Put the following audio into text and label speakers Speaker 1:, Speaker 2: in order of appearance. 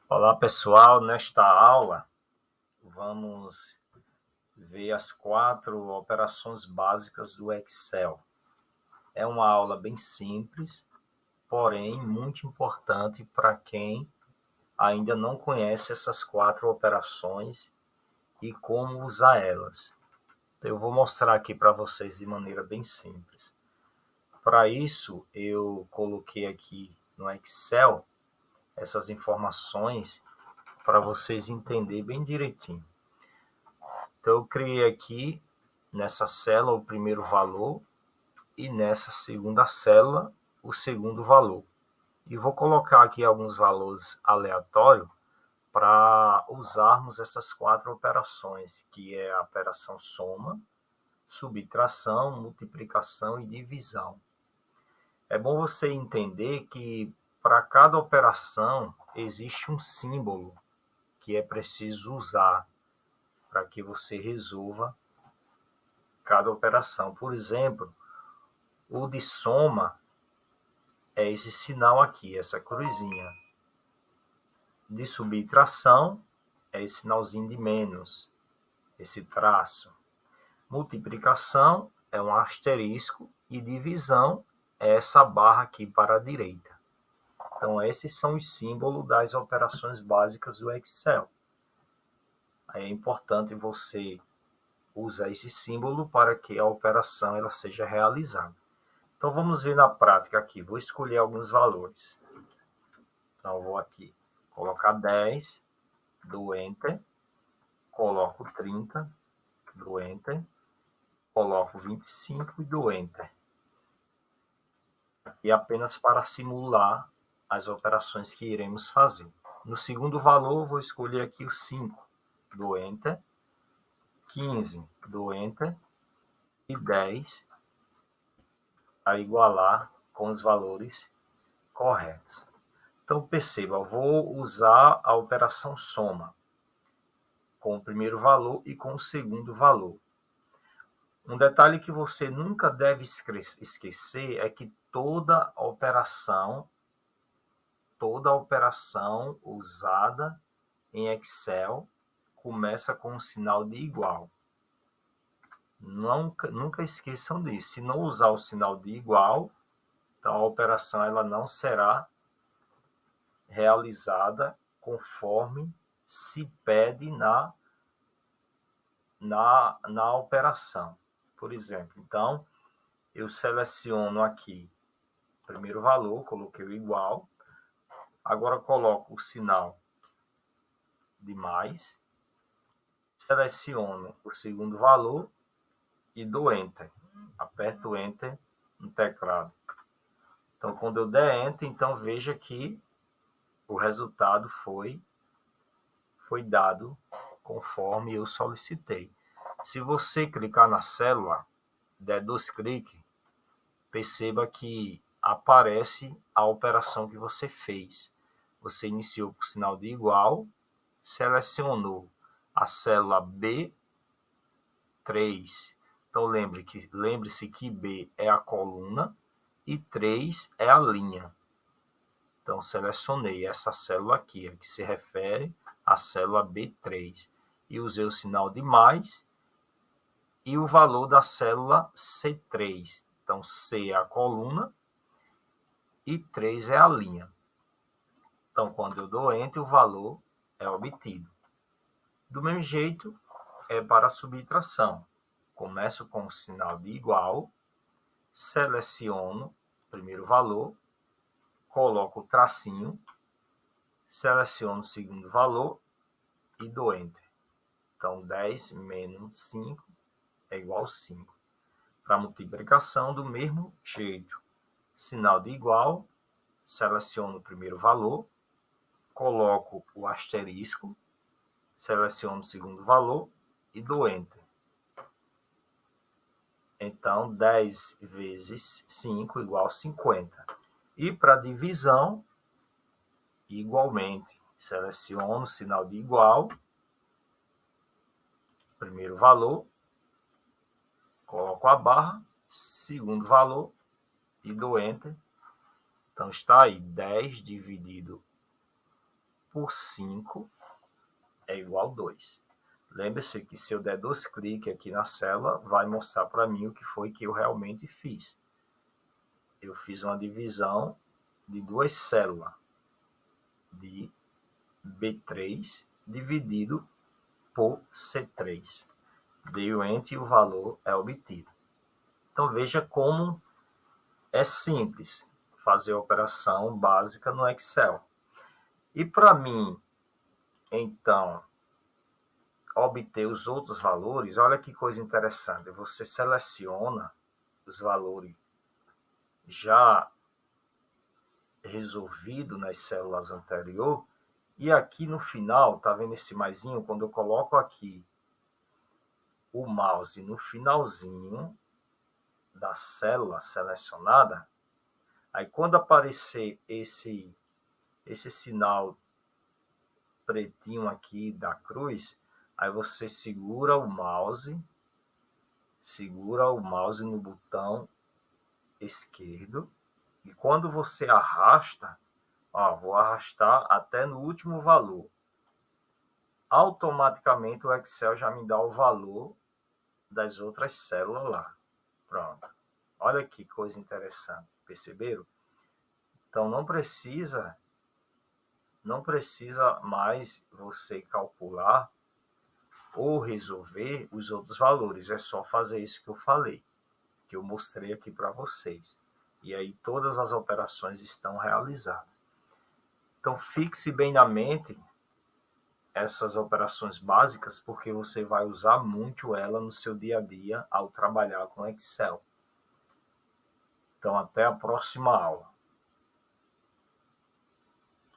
Speaker 1: Olá pessoal, nesta aula vamos ver as 4 operações básicas do Excel. É uma aula bem simples, porém muito importante para quem ainda não conhece essas 4 operações e como usar elas. Eu vou mostrar aqui para vocês de maneira bem simples. Para isso, eu coloquei aqui no Excel essas informações para vocês entenderem bem direitinho. Então, eu criei aqui nessa célula o primeiro valor e nessa segunda célula o segundo valor. E vou colocar aqui alguns valores aleatórios para usarmos essas 4 operações, que é a operação soma, subtração, multiplicação e divisão. É bom você entender que para cada operação existe um símbolo que é preciso usar para que você resolva cada operação. Por exemplo, o de soma é esse sinal aqui, essa cruzinha. De subtração é esse sinalzinho de menos, esse traço. Multiplicação é um asterisco e divisão é essa barra aqui para a direita. Então, esses são os símbolos das operações básicas do Excel. É importante você usar esse símbolo para que a operação ela seja realizada. Então, vamos ver na prática aqui. Vou escolher alguns valores. Então, vou aqui colocar 10, do Enter. Coloco 30, do Enter. Coloco 25 e do Enter. E apenas para simular as operações que iremos fazer. No segundo valor, vou escolher aqui o 5, do Enter. 15, do Enter. E 10, para igualar com os valores corretos. Então, perceba, eu vou usar a operação soma com o primeiro valor e com o segundo valor. Um detalhe que você nunca deve esquecer é que toda operação usada em Excel começa com um sinal de igual. Nunca esqueçam disso. Se não usar o sinal de igual, então a operação ela não será realizada conforme se pede na operação. Por exemplo, então, eu seleciono aqui o primeiro valor, coloquei o igual, agora coloco o sinal de mais, seleciono o segundo valor e dou Enter. Aperto Enter no teclado. Então, quando eu der Enter, então veja que o resultado foi dado conforme eu solicitei. Se você clicar na célula, der 2 cliques, perceba que aparece a operação que você fez. Você iniciou por sinal de igual, selecionou a célula B3. Então lembre-se que B é a coluna e 3 é a linha. Então, selecionei essa célula aqui, que se refere à célula B3. E usei o sinal de mais e o valor da célula C3. Então, C é a coluna e 3 é a linha. Então, quando eu dou Enter, o valor é obtido. Do mesmo jeito, é para a subtração. Começo com o sinal de igual, seleciono o primeiro valor, coloco o tracinho, seleciono o segundo valor e dou Enter. Então, 10 menos 5 é igual a 5. Para multiplicação, do mesmo jeito. Sinal de igual, seleciono o primeiro valor, coloco o asterisco, seleciono o segundo valor e dou Enter. Então, 10 vezes 5 igual a 50. E para divisão, igualmente, seleciono o sinal de igual, primeiro valor, coloco a barra, segundo valor e dou Enter. Então, está aí 10 dividido por 5 é igual a 2. Lembre-se que se eu der 2 cliques aqui na célula, vai mostrar para mim o que foi que eu realmente fiz. Eu fiz uma divisão de 2 células, de B3 dividido por C3. Dei o Enter e o valor é obtido. Então, veja como é simples fazer a operação básica no Excel. E para mim, então, obter os outros valores, olha que coisa interessante. Você seleciona os valores já resolvido nas células anteriores e aqui no final, tá vendo esse maisinho? Quando eu coloco aqui o mouse no finalzinho da célula selecionada, aí quando aparecer esse sinal pretinho aqui da cruz, aí você segura o mouse no botão esquerdo e quando você arrasta, vou arrastar até no último valor. Automaticamente o Excel já me dá o valor das outras células lá. Pronto. Olha que coisa interessante. Perceberam? Então não precisa mais você calcular ou resolver os outros valores. É só fazer isso que eu falei, que eu mostrei aqui para vocês. E aí todas as operações estão realizadas. Então fixe bem na mente essas operações básicas, porque você vai usar muito ela no seu dia a dia ao trabalhar com Excel. Então até a próxima aula.